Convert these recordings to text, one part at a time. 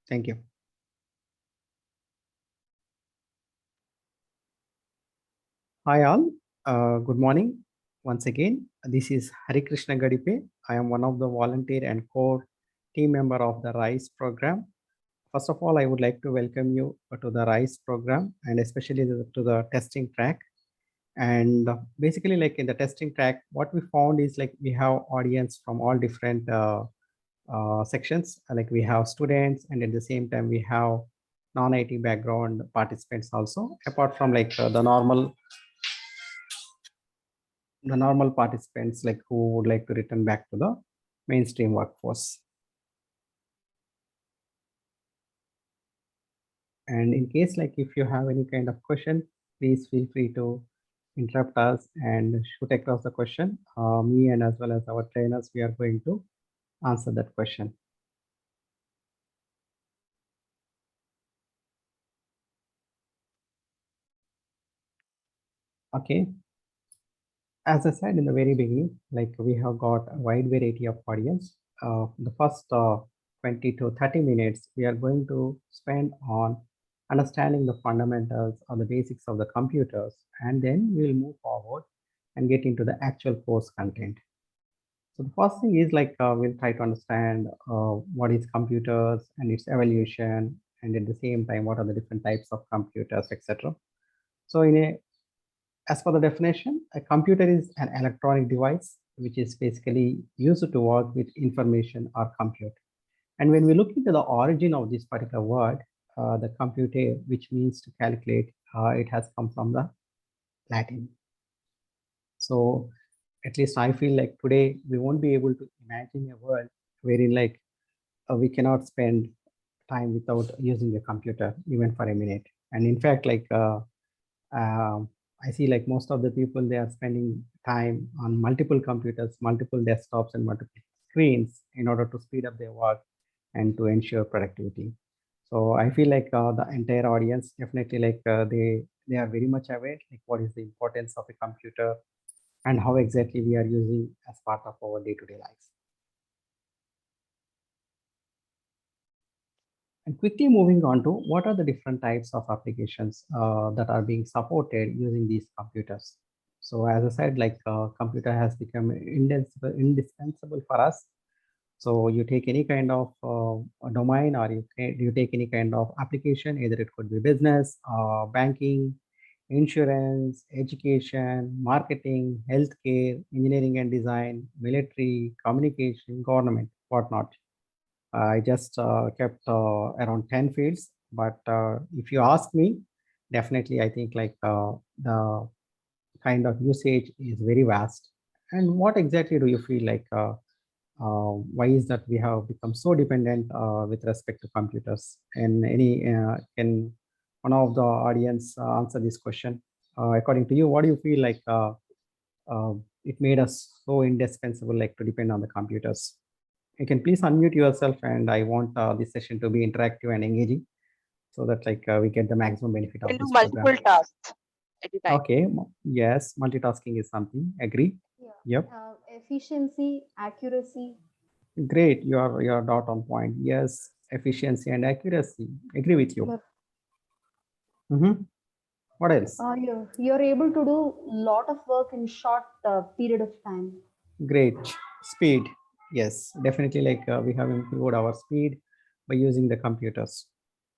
Thank you. Hi all, good morning. Once again, this is Hari Krishna Gadipe. I am one of the volunteer and core team member of the RISE program. First of all, I would like to welcome you to the RISE program and especially to the testing track. And basically, like in the testing track, what we found is like we have audience from all different sections. Like we have students, and at the same time we have non-IT background participants also. Apart from like the normal participants like who would like to return back to the mainstream workforce. And in case like if you have any kind of question, please feel free to interrupt us and shoot across the question. Me and as well as our trainers, we are going to answer that question. Okay. As I said in the very beginning, like we have got a wide variety of audience. The first 20 to 30 minutes, we are going to spend on understanding the fundamentals or the basics of the computers, and then we'll move forward and get into the actual course content. So the first thing is like we'll try to understand what is computers and its evolution, and at the same time, what are the different types of computers, etc. So as for the definition, a computer is an electronic device which is basically used to work with information or compute. And when we look into the origin of this particular word, the computer, which means to calculate, it has come from the Latin. So at least I feel like today we won't be able to imagine a world wherein like we cannot spend time without using a computer even for a minute. And in fact, like um, I see like most of the people, they are spending time on multiple computers, multiple desktops, and multiple screens in order to speed up their work and to ensure productivity. So I feel like the entire audience definitely like they are very much aware like what is the importance of a computer and how exactly we are using as part of our day-to-day lives. And quickly moving on to what are the different types of applications that are being supported using these computers. So as I said, like computer has become indispensable for us. So you take any kind of a domain or you take any kind of application, either it could be business, banking, insurance, education, marketing, healthcare, engineering and design, military, communication, government, whatnot. I just kept around 10 fields, but if you ask me, definitely I think like the kind of usage is very vast. And what exactly do you feel like, why is that we have become so dependent with respect to computers? And can one of the audience answer this question? According to you, what do you feel like uh, it made us so indispensable like to depend on the computers? You can please unmute yourself, and I want this session to be interactive and engaging so that like we get the maximum benefit Can of do this program. multiple tasks at a time. Okay, yes, multitasking is something. Agree. Yeah. Yep. Efficiency, accuracy. Great. You're dot on point. Yes, efficiency and accuracy. Agree with you. You're, What else? you're able to do lot of work in short period of time. Great. Speed. Yes, definitely. Like we have improved our speed by using the computers.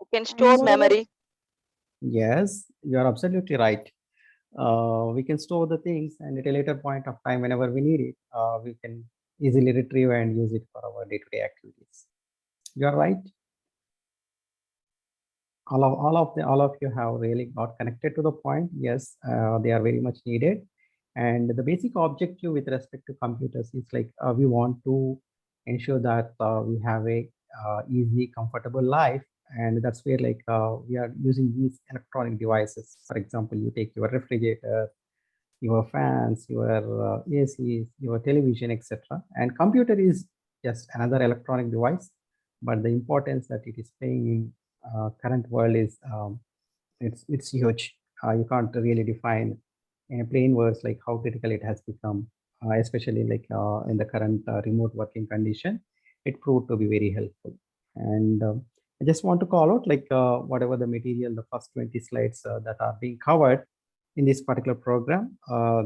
You can And store moreover, memory. Yes, you are absolutely right. We can store the things, and at a later point of time, whenever we need it, we can easily retrieve and use it for our day-to-day activities. You are right. All of you have really got connected to the point. Yes, they are very much needed. And the basic objective with respect to computers is like we want to ensure that we have a easy, comfortable life, and that's where like we are using these electronic devices. For example, you take your refrigerator, your fans, your ACs, your television, etc. And computer is just another electronic device, but the importance that it is playing in current world is it's huge. You can't really define in plain words like how critical it has become, especially like in the current remote working condition. It proved to be very helpful. And I just want to call out like whatever the material, the first 20 slides that are being covered in this particular program,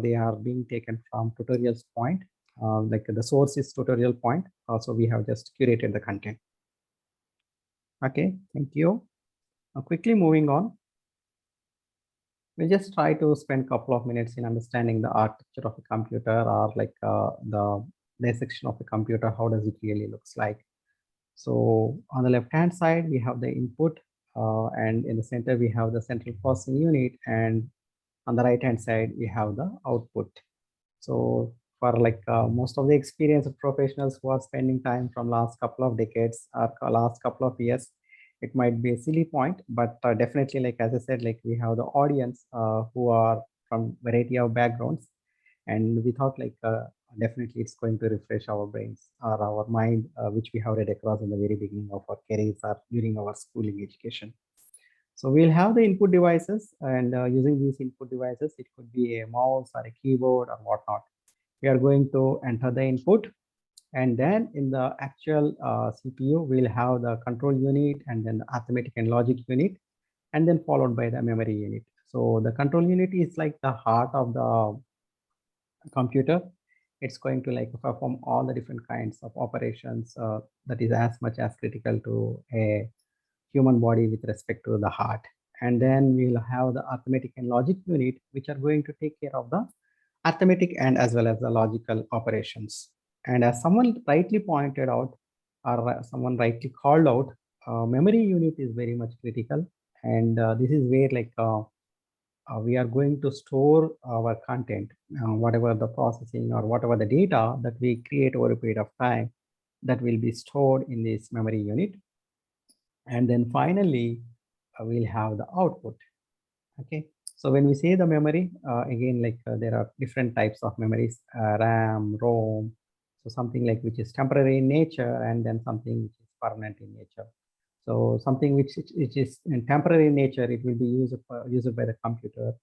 they are being taken from tutorials point, like the source is tutorial point. Also, we have just curated the content. Okay, thank you. Now, quickly moving on. We'll just try to spend a couple of minutes in understanding the architecture of a computer, or like the dissection of a computer. How does it really looks like? So on the left-hand side, we have the input, and in the center, we have the central processing unit, and on the right-hand side, we have the output. So for like most of the experienced professionals who are spending time from last couple of decades or last couple of years, it might be a silly point, but definitely, like as I said, like we have the audience who are from variety of backgrounds, and we thought like definitely it's going to refresh our brains or our mind, which we have read across in the very beginning of our careers or during our schooling education. So we'll have the input devices, and using these input devices, it could be a mouse or a keyboard or whatnot. We are going to enter the input, and then in the actual CPU, we'll have the control unit, and then the arithmetic and logic unit, and then followed by the memory unit. So the control unit is like the heart of the computer. It's going to like perform all the different kinds of operations that is as much as critical to a human body with respect to the heart. And then we'll have the arithmetic and logic unit, which are going to take care of the arithmetic and as well as the logical operations. And as someone rightly pointed out, or someone rightly called out, memory unit is very much critical. And this is where like we are going to store our content, whatever the processing or whatever the data that we create over a period of time, that will be stored in this memory unit. And then finally, we'll have the output. Okay. So when we say the memory, again, like there are different types of memories, RAM, ROM. So something like which is temporary in nature, and then something which is permanent in nature. So something which is in temporary in nature, it will be used by the computer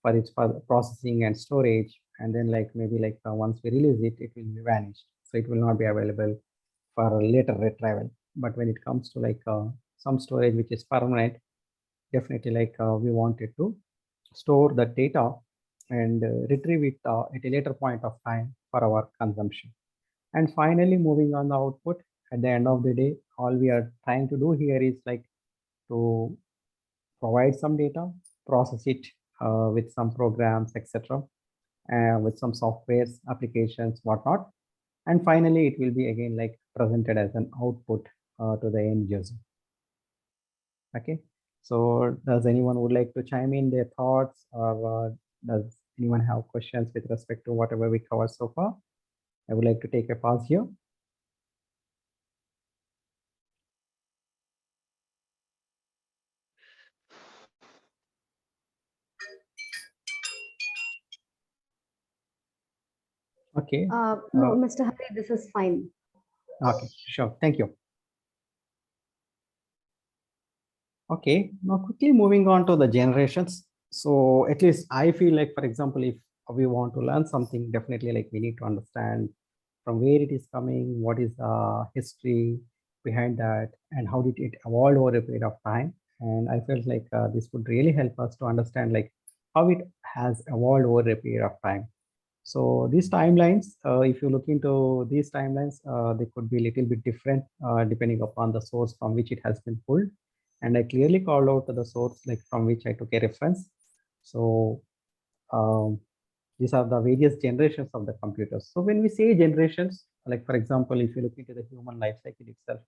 for its processing and storage. And then like maybe like once we release it, it will be vanished. So it will not be available for later retrieval. But when it comes to like some storage which is permanent, definitely like we wanted to store the data and retrieve it at a later point of time for our consumption. And finally, moving on the output, at the end of the day, all we are trying to do here is like to provide some data, process it with some programs, etc., with some softwares, applications, whatnot. And finally, it will be again like presented as an output to the end user. Okay. So does anyone would like to chime in their thoughts, or does anyone have questions with respect to whatever we covered so far? I would like to take a pause here. Okay. No, Mr. Hari, this is fine. Okay, sure. Thank you. Okay, now quickly moving on to the generations. So at least I feel like, for example, if we want to learn something, definitely like we need to understand from where it is coming, what is the history behind that, and how did it evolve over a period of time. And I felt like this would really help us to understand like how it has evolved over a period of time. So these timelines, if you look into these timelines, they could be a little bit different depending upon the source from which it has been pulled. And I clearly called out the source like from which I took a reference. So these are the various generations of the computers. So when we say generations, like for example, if you look into the human life cycle itself,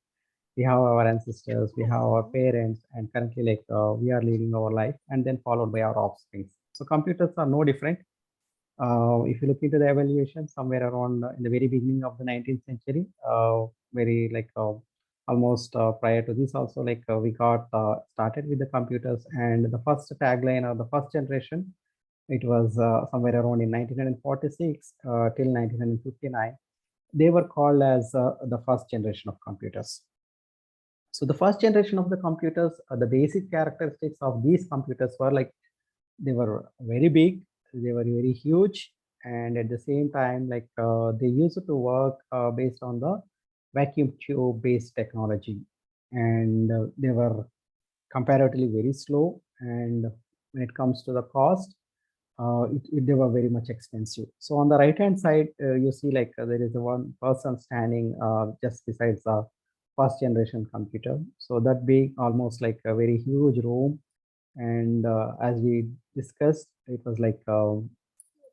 we have our ancestors, we have our parents, and currently like we are leading our life, and then followed by our offspring. So computers are no different. If you look into the evaluation, somewhere around in the very beginning of the 19th century, very like almost prior to this also, like we got started with the computers, and the first tagline or the first generation, it was somewhere around in 1946 till 1959. They were called as the first generation of computers. So the first generation of the computers, the basic characteristics of these computers were like they were very big, they were very huge, and at the same time, like they used to work based on the vacuum tube based technology. and they were comparatively very slow. And when it comes to the cost, they were very much expensive. So on the right hand side, you see like there is a one person standing just besides the first generation computer. So that being almost like a very huge room. And as we discussed, it was like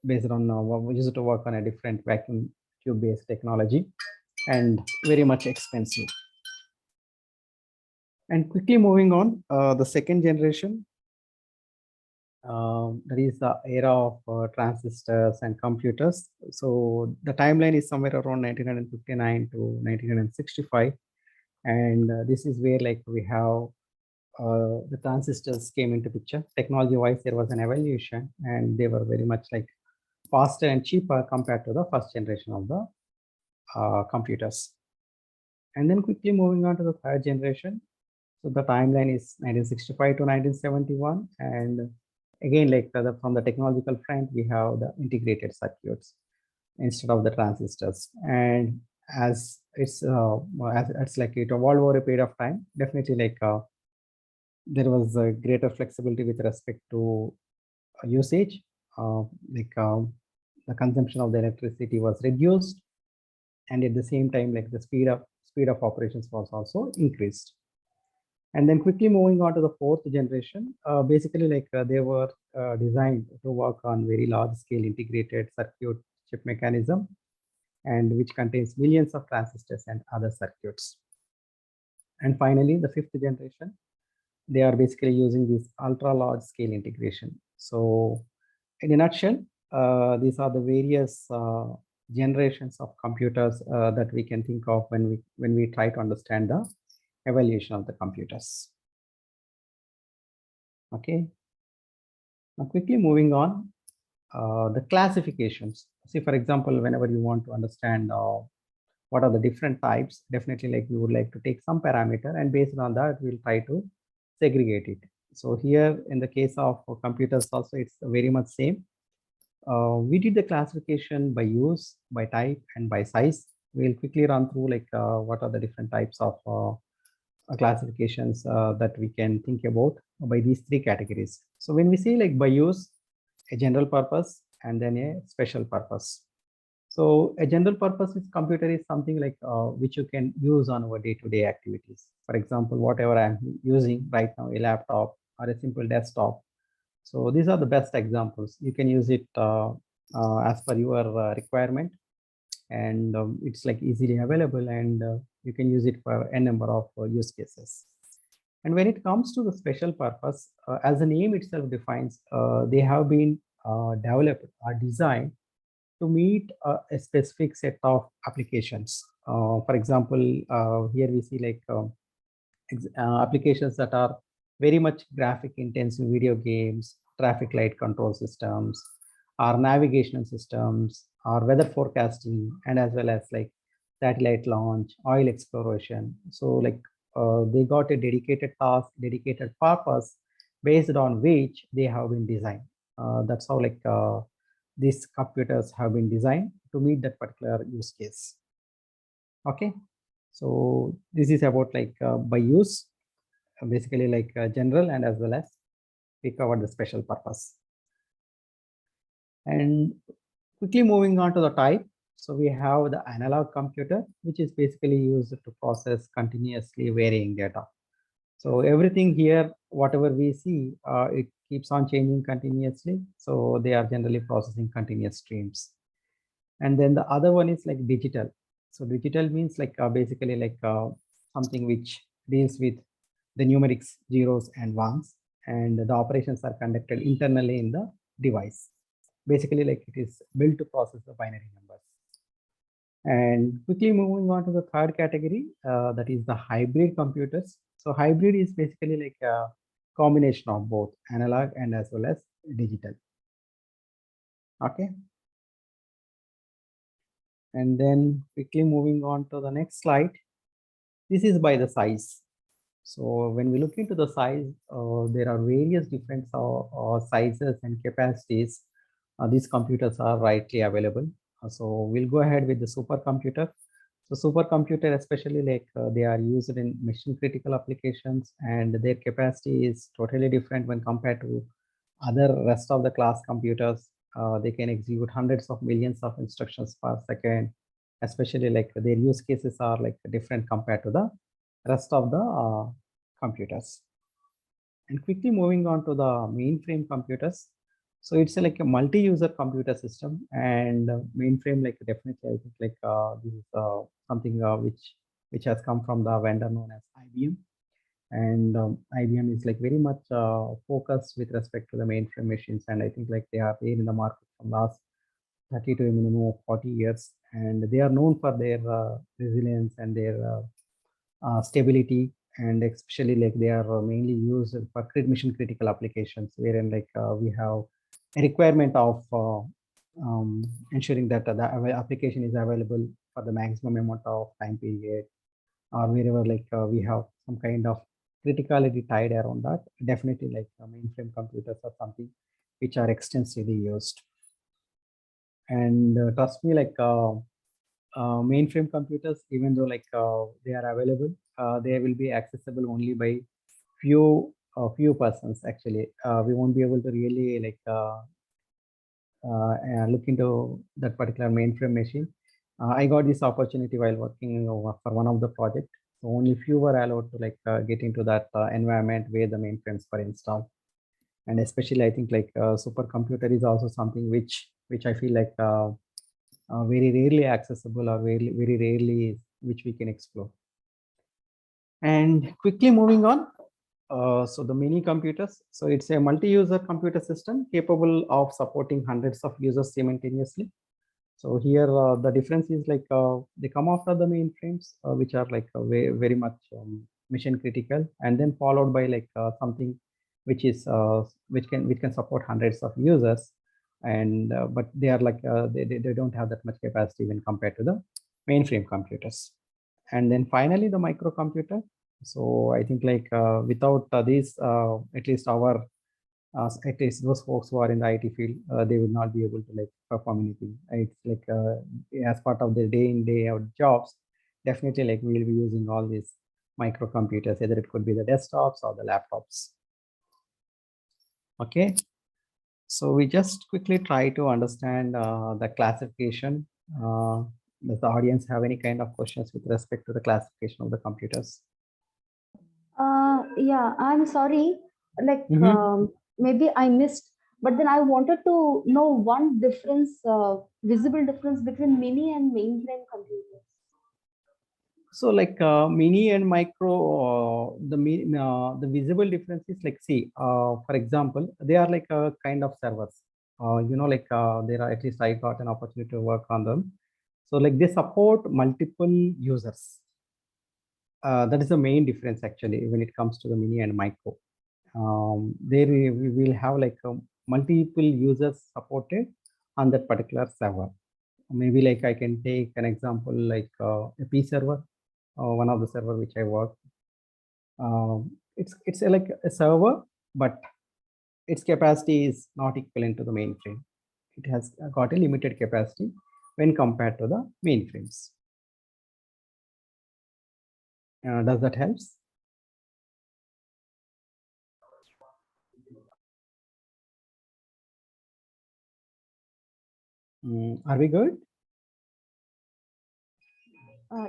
based on we used to work on a different vacuum tube based technology and very much expensive. And quickly moving on, the second generation, that is the era of transistors and computers. So the timeline is somewhere around 1959 to 1965. And this is where like we have the transistors came into picture. Technology wise, there was an evolution and they were very much like faster and cheaper compared to the first generation of the computers. And then quickly moving on to the third generation. So the timeline is 1965 to 1971. And again, like from the technological front, we have the integrated circuits instead of the transistors. And as it's like it evolved over a period of time, definitely like there was a greater flexibility with respect to usage. The consumption of the electricity was reduced, and at the same time, like the speed of operations was also increased. And then quickly moving on to the fourth generation, basically like they were designed to work on very large scale integrated circuit chip mechanism, and which contains millions of transistors and other circuits. And finally, the fifth generation, they are basically using this ultra large scale integration. So in a nutshell, these are the various generations of computers that we can think of when we try to understand the evolution of the computers. Okay. Now quickly moving on, the classifications. See, for example, whenever you want to understand what are the different types, definitely like we would like to take some parameter, and based on that, we'll try to segregate it. So here in the case of computers also, it's very much same. We did the classification by use, by type, and by size. We'll quickly run through like what are the different types of classifications that we can think about by these three categories. So when we say like by use, a general purpose, and then a special purpose. So a general purpose computer is something like which you can use on our day-to-day activities. For example, whatever I'm using right now, a laptop or a simple desktop. So these are the best examples. You can use it as per your requirement, and it's like easily available, and you can use it for a number of use cases. And when it comes to the special purpose, as the name itself defines, they have been developed or designed to meet a specific set of applications. For example, here we see like applications that are very much graphic intensive video games, traffic light control systems, or navigation systems, or weather forecasting, and as well as like satellite launch, oil exploration. So like they got a dedicated task, dedicated purpose based on which they have been designed. That's how like these computers have been designed to meet that particular use case. Okay, so this is about like by use, basically like general, and as well as we covered the special purpose. And quickly moving on to the type. So we have the analog computer, which is basically used to process continuously varying data. So everything here, whatever we see, it keeps on changing continuously. So they are generally processing continuous streams. And then the other one is like digital. So digital means like basically like something which deals with the numerics, zeros and ones, and the operations are conducted internally in the device. Basically like it is built to process the binary numbers. And quickly moving on to the third category, that is the hybrid computers. So hybrid is basically like a combination of both analog and as well as digital. Okay. And then quickly moving on to the next slide. This is by the size. So when we look into the size, there are various different sizes and capacities. These computers are rightly available. So we'll go ahead with the supercomputer. So supercomputer, especially like they are used in mission critical applications, and their capacity is totally different when compared to other rest of the class computers. They can execute hundreds of millions of instructions per second, especially like their use cases are like different compared to the rest of the computers. And quickly moving on to the mainframe computers. So it's like a multi-user computer system, and mainframe, like definitely I think like this is something which has come from the vendor known as IBM. And IBM is like very much focused with respect to the mainframe machines, and I think like they are there in the market from last 30 to a minimum of 40 years, and they are known for their resilience and their stability, and especially like they are mainly used for mission critical applications, wherein like we have a requirement of ensuring that the application is available for the maximum amount of time period, or wherever like we have some kind of criticality tied around that. Definitely like mainframe computers are something which are extensively used. And trust me, like mainframe computers, even though like they are available, they will be accessible only by few persons. Actually, we won't be able to really like look into that particular mainframe machine. I got this opportunity while working for one of the projects. So only few were allowed to like get into that environment where the mainframes were installed. And especially, I think like supercomputer is also something which I feel like very rarely accessible, or very rarely which we can explore. And quickly moving on, so the mini computers. So it's a multi-user computer system capable of supporting hundreds of users simultaneously. So here the difference is like they come after the mainframes, which are like very much mission critical, and then followed by like something which is which can support hundreds of users, and but they are like they don't have that much capacity when compared to the mainframe computers. And then finally the microcomputer. So I think like without these, at least our at least those folks who are in the IT field, they would not be able to like perform anything. It's like as part of their day in day out jobs, definitely like we will be using all these microcomputers, either it could be the desktops or the laptops. Okay, so we just quickly try to understand the classification. Does the audience have any kind of questions with respect to the classification of the computers? Yeah, I'm sorry. Like Mhm. maybe I missed, but then I wanted to know one difference, visible difference between mini and mainframe computers. So like mini and micro, the visible difference is like, see, for example, they are like a kind of servers. You know, like there are, at least I got an opportunity to work on them. So like they support multiple users. That is the main difference actually when it comes to the mini and micro. There we will have like multiple users supported on that particular server. Maybe like I can take an example like a P server, one of the server which I work. It's like a server, but its capacity is not equivalent to the mainframe. It has got a limited capacity when compared to the mainframes. Does that helps? Are we good?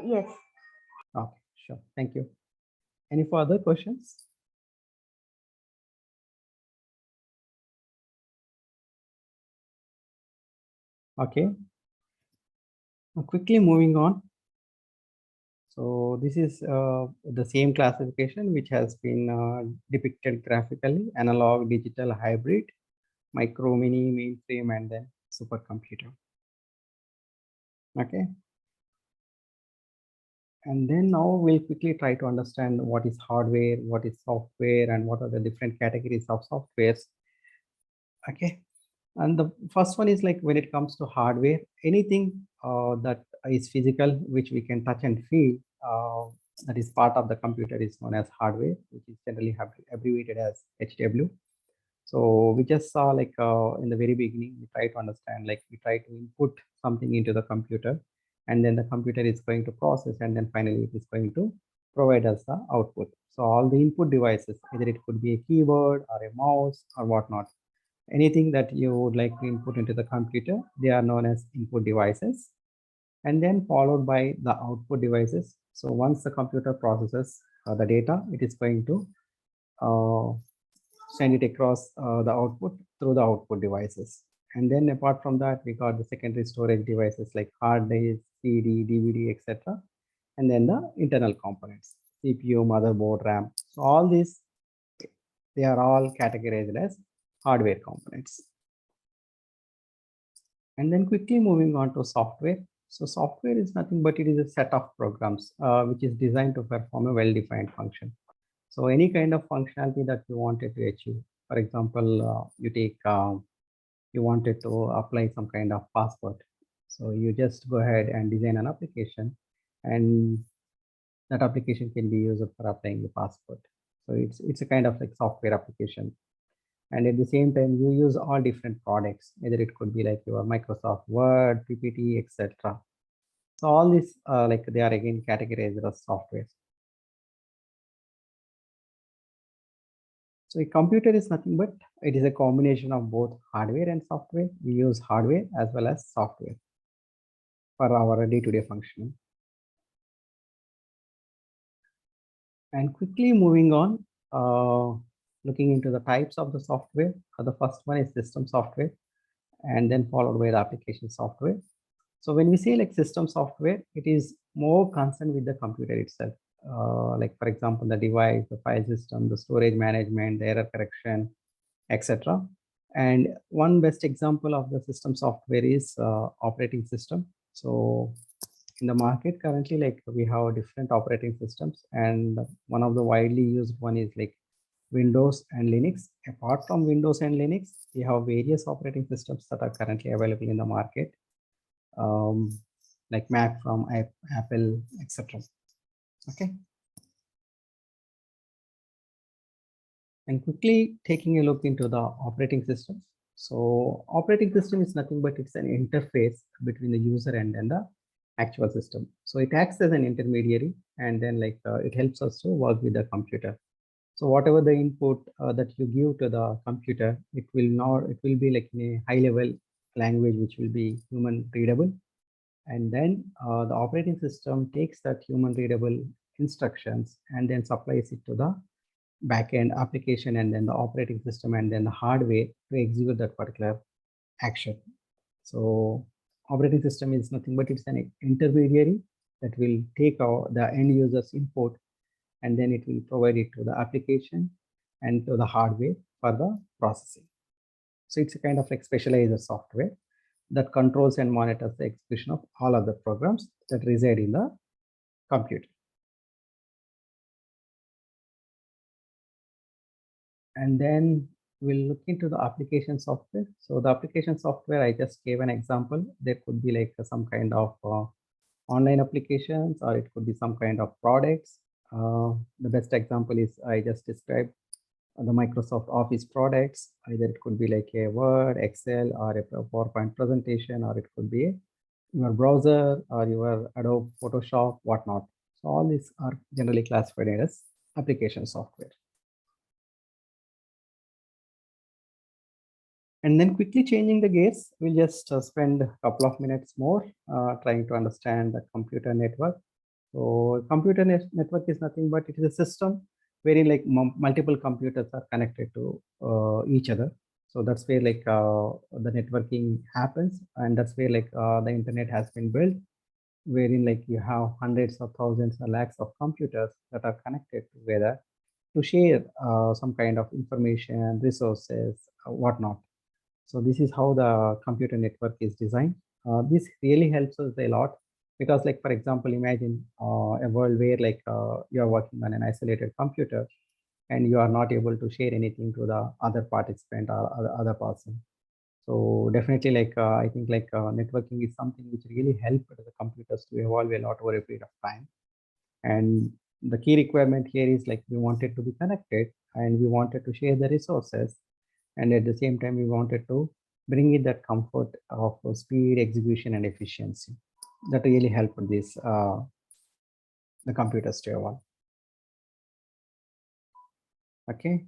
Yes. Okay, sure. Thank you. Any further questions? Okay. Quickly moving on. So this is the same classification which has been depicted graphically: analog, digital, hybrid, micro, mini, mainframe, and then supercomputer. Okay. And then now we'll quickly try to understand what is hardware, what is software, and what are the different categories of softwares. Okay. And the first one is like when it comes to hardware, anything that is physical, which we can touch and feel, that is part of the computer, is known as hardware, which is generally abbreviated as HW. So we just saw like in the very beginning, we try to understand, like we try to input something into the computer, and then the computer is going to process, and then finally it is going to provide us the output. So all the input devices, either it could be a keyboard or a mouse or whatnot, anything that you would like to input into the computer, they are known as input devices, and then followed by the output devices. So once the computer processes the data, it is going to send it across the output through the output devices. And then apart from that, we got the secondary storage devices like hard disk, CD, DVD, etc. And then the internal components, CPU, motherboard, RAM. So all these, they are all categorized as hardware components. And then quickly moving on to software. So software is nothing but it is a set of programs which is designed to perform a well-defined function. So any kind of functionality that you wanted to achieve, for example, you wanted to apply some kind of password. So you just go ahead and design an application, and that application can be used for applying the password. So it's a kind of like software application. And at the same time, you use all different products, either it could be like your Microsoft Word, PPT, etc. So all these like they are again categorized as software. So a computer is nothing but it is a combination of both hardware and software. We use hardware as well as software for our day-to-day functioning. And quickly moving on, looking into the types of the software. The first one is system software, and then followed by the application software. So when we say like system software, it is more concerned with the computer itself. Like for example, the device, the file system, the storage management, the error correction, etc. And one best example of the system software is operating system. So in the market currently, like we have different operating systems, and one of the widely used one is like Windows and Linux. Apart from Windows and Linux, we have various operating systems that are currently available in the market, like Mac from Apple, etc. Okay. And quickly taking a look into the operating system. So operating system is nothing but it's an interface between the user and then the actual system. So it acts as an intermediary, and then like it helps us to work with the computer. So whatever the input that you give to the computer, it will be like in a high level language which will be human readable. And then the operating system takes that human readable instructions and then supplies it to the backend application, and then the operating system, and then the hardware to execute that particular action. So operating system is nothing but it's an intermediary that will take the end user's input, and then it will provide it to the application and to the hardware for the processing. So it's a kind of like specialized software that controls and monitors the execution of all other programs that reside in the computer. And then we'll look into the application software. So the application software, I just gave an example. There could be like some kind of online applications, or it could be some kind of products. The best example is I just described the Microsoft Office products. Either it could be like a Word, Excel, or a PowerPoint presentation, or it could be your browser or your Adobe Photoshop, whatnot. So all these are generally classified as application software. And then quickly changing the gears, we'll just spend a couple of minutes more trying to understand the computer network. So computer network is nothing but it is a system wherein like multiple computers are connected to each other. So that's where like the networking happens, and that's where like the internet has been built, wherein like you have hundreds of thousands or lakhs of computers that are connected together to share some kind of information, resources, whatnot. So this is how the computer network is designed. This really helps us a lot because, like for example, imagine a world where like you are working on an isolated computer and you are not able to share anything to the other participant or other person. So definitely, like I think like networking is something which really helped the computers to evolve a lot over a period of time. And the key requirement here is like we wanted to be connected and we wanted to share the resources, and at the same time, we wanted to bring in that comfort of speed, execution, and efficiency. that really helped this the computers to evolve. Okay,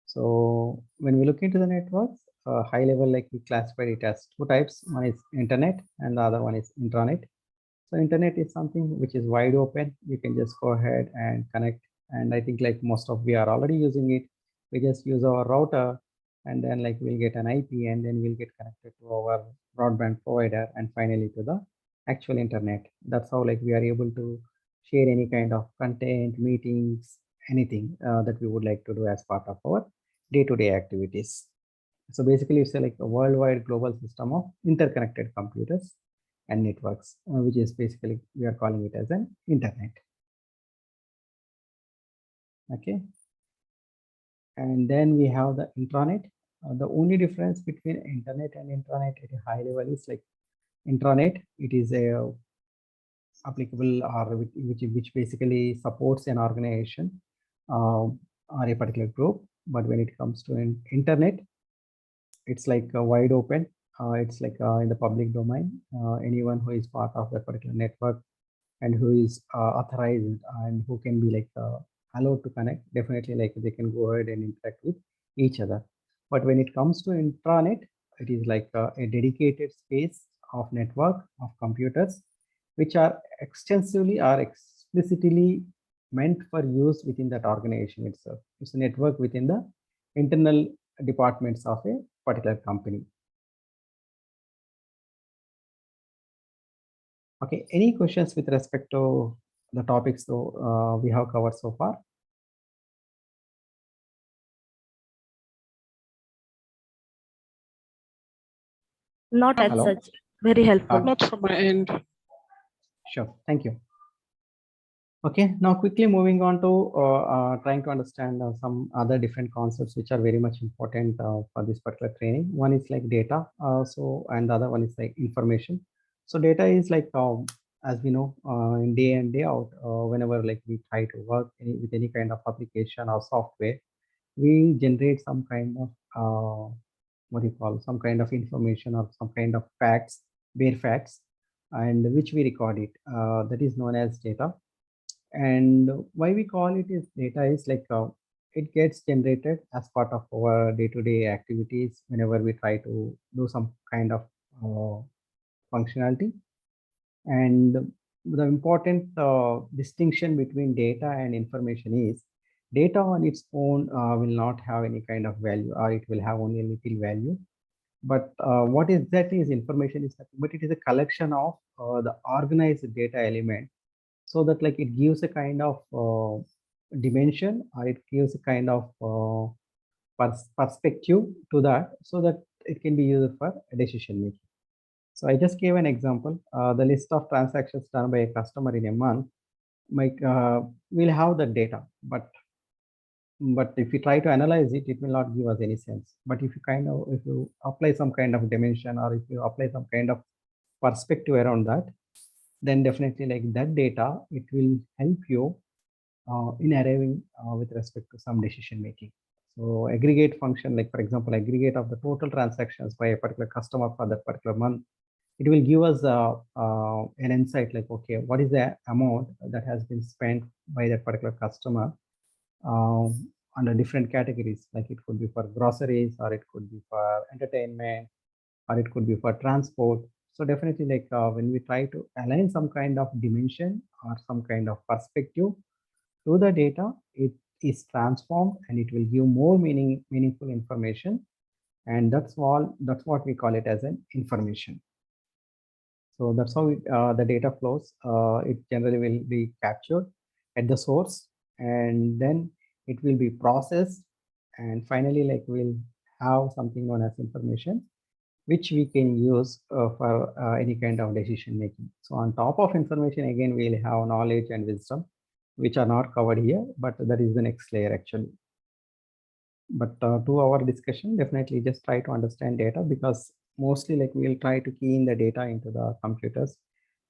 so when we look into the networks, high level, like we classified it as two types. One is internet and the other one is intranet. So internet is something which is wide open. You can just go ahead and connect. And I think like most of we are already using it. We just use our router and then like we'll get an IP and then we'll get connected to our broadband provider and finally to the actual internet. That's how like we are able to share any kind of content, meetings, anything that we would like to do as part of our day-to-day activities. So basically it's like a worldwide global system of interconnected computers and networks, which is basically we are calling it as an internet. Okay, and then we have the intranet. The only difference between internet and intranet at a high level is like intranet, it is a applicable or which basically supports an organization or a particular group. But when it comes to an internet, it's like wide open. It's like in the public domain. Anyone who is part of that particular network and who is authorized and who can be like allowed to connect, definitely like they can go ahead and interact with each other. But when it comes to intranet, it is like a dedicated space of network of computers which are extensively or explicitly meant for use within that organization itself. It's a network within the internal departments of a particular company. Okay, any questions with respect to the topics though we have covered so far? Not as Hello? such. Very helpful. Okay. Not from my end. Sure, thank you. Okay, now quickly moving on to trying to understand some other different concepts which are very much important for this particular training. One is like data, and the other one is like information. So data is like, as we know, in day in day out, whenever like we try to work with any kind of application or software, we generate some kind of what do you call, some kind of information or some kind of facts, bare facts, and which we record it. That is known as data. And why we call it is data is like it gets generated as part of our day-to-day activities whenever we try to do some kind of functionality. And the important distinction between data and information is data on its own will not have any kind of value, or it will have only a little value. But what exactly is information is that, but it is a collection of the organized data element, so that like it gives a kind of dimension, or it gives a kind of perspective to that, so that it can be used for decision making. So I just gave an example, the list of transactions done by a customer in a month, we'll have the data, but if you try to analyze it, it will not give us any sense. But if you apply some kind of dimension, or if you apply some kind of perspective around that, then definitely like that data, it will help you in arriving with respect to some decision making. So aggregate function, like for example, aggregate of the total transactions by a particular customer for that particular month, it will give us an insight like, okay, what is the amount that has been spent by that particular customer under different categories. Like it could be for groceries, or it could be for entertainment, or it could be for transport. So definitely like when we try to align some kind of dimension or some kind of perspective to the data, it is transformed and it will give more meaningful information. And that's what we call it as an information. So that's how the data flows. It generally will be captured at the source, and then it will be processed, and finally like we'll have something known as information, which we can use for any kind of decision making. So on top of information, again, we'll have knowledge and wisdom, which are not covered here, but that is the next layer actually. But to our discussion, definitely just try to understand data, because mostly like we'll try to key in the data into the computers,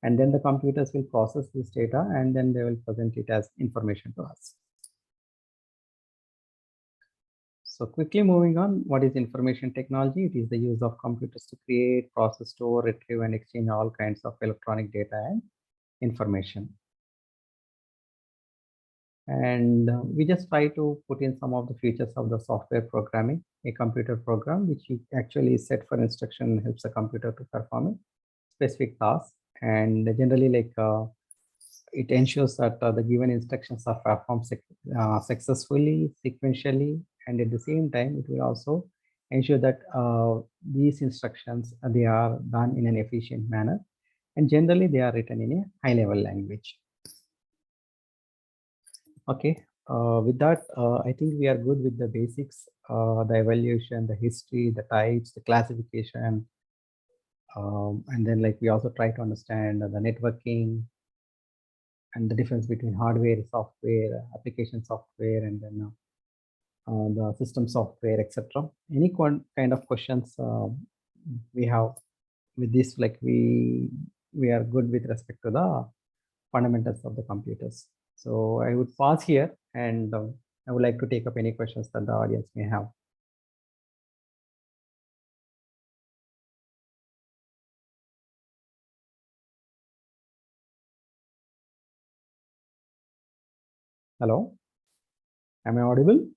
and then the computers will process this data, and then they will present it as information to us. So quickly moving on, what is information technology? It is the use of computers to create, process, store, retrieve, and exchange all kinds of electronic data and information. And we just try to put in some of the features of the software programming, a computer program, which actually is set for instruction and helps the computer to perform a specific task. And generally, like it ensures that the given instructions are performed successfully, sequentially, and at the same time, it will also ensure that these instructions, they are done in an efficient manner. And generally, they are written in a high-level language. Okay, with that, I think we are good with the basics, the evaluation, the history, the types, the classification. And then like we also try to understand the networking and the difference between hardware, software, application software, and then the system software, etc. Any kind of questions we have with this, like we are good with respect to the fundamentals of the computers. So I would pause here, and I would like to take up any questions that the audience may have. Hello, am I audible?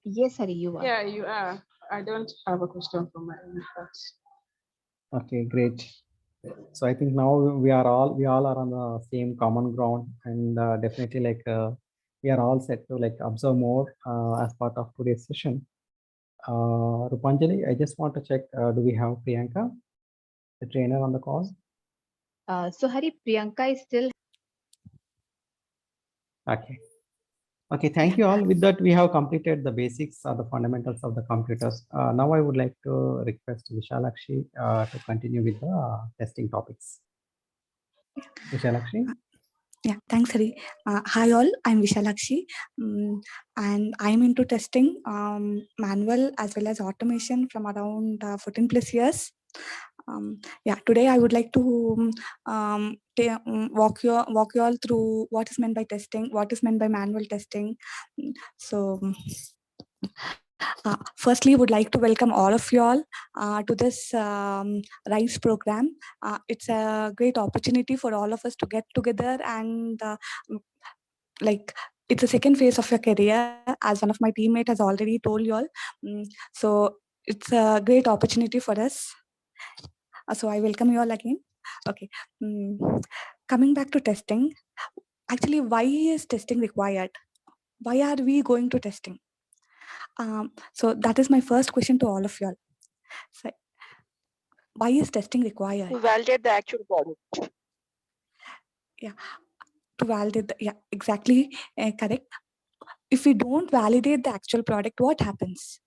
Yes, Hari, you are. Yeah, you are. I don't have a question from my end. Okay, great. So I think now we all are on the same common ground, and definitely like we are all set to like observe more as part of today's session. Rupanjali, I just want to check, do we have Priyanka, the trainer, on the call? So Hari, Priyanka is still. Okay. Okay, thank you all. With that, we have completed the basics or the fundamentals of the computers. Now I would like to request Vishalakshi to continue with the testing topics. Vishalakshi? Yeah, thanks, Hari. Hi, all. I'm Vishalakshi, and I'm into testing, manual as well as automation from around 14 plus years. Yeah, today I would like to walk you all through what is meant by testing, what is meant by manual testing. So. Firstly, would like to welcome all of you all to this RISE program. It's a great opportunity for all of us to get together and like it's a second phase of your career, as one of my teammates has already told you all. So it's a great opportunity for us. So I welcome you all again. Okay. Coming back to testing, actually, why is testing required? Why are we going to testing? So that is my first question to all of you all. So, why is testing required? To validate the actual product. Yeah, to validate the, yeah, exactly correct. If we don't validate the actual product, what happens?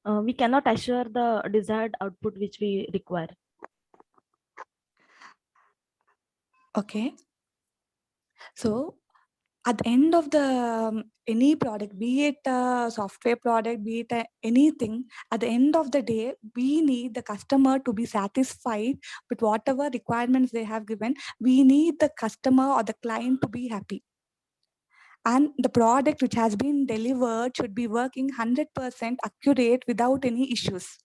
We cannot assure the desired output which we require. Okay. So at the end of the any product, be it a software product, be it anything, at the end of the day, we need the customer to be satisfied with whatever requirements they have given. We need the customer or the client to be happy. And the product which has been delivered should be working 100% accurate without any issues.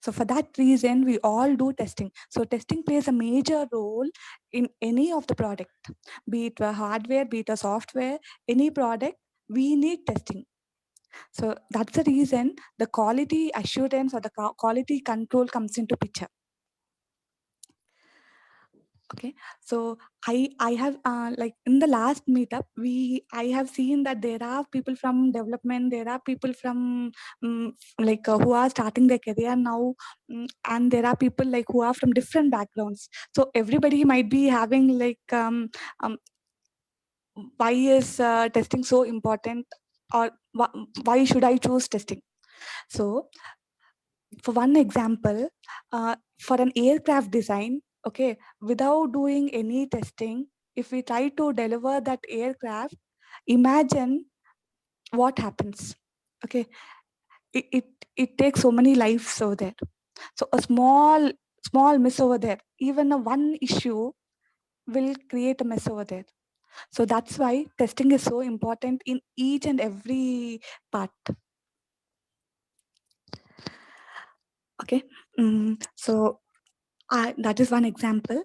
So for that reason, we all do testing. So testing plays a major role in any of the product, be it a hardware, be it a software, any product, we need testing. So that's the reason the quality assurance or the quality control comes into picture. Okay, so I have like in the last meetup I have seen that there are people from development, there are people from like who are starting their career now, and there are people like who are from different backgrounds. So everybody might be having like why is testing so important, or why should I choose testing? So for one example, for an aircraft design, okay, without doing any testing, if we try to deliver that aircraft, imagine what happens. Okay, it takes so many lives over there. So a small small miss over there, even a one issue will create a mess over there. So that's why testing is so important in each and every part. Okay. So that is one example.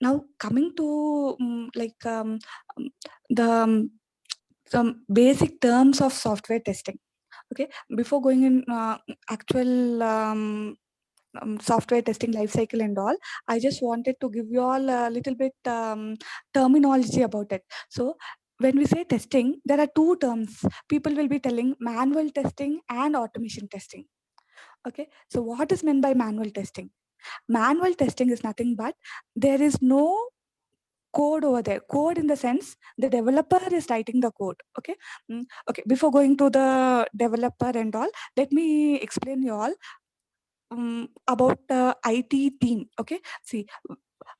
Now coming to the some basic terms of software testing. Okay, before going in actual software testing life cycle and all, I just wanted to give you all a little bit terminology about it. So when we say testing, there are two terms. People will be telling manual testing and automation testing. Okay, so what is meant by manual testing? Manual testing is nothing but there is no code over there. Code in the sense the developer is writing the code. Okay. Okay, before going to the developer and all, let me explain you all about the IT team. Okay, see,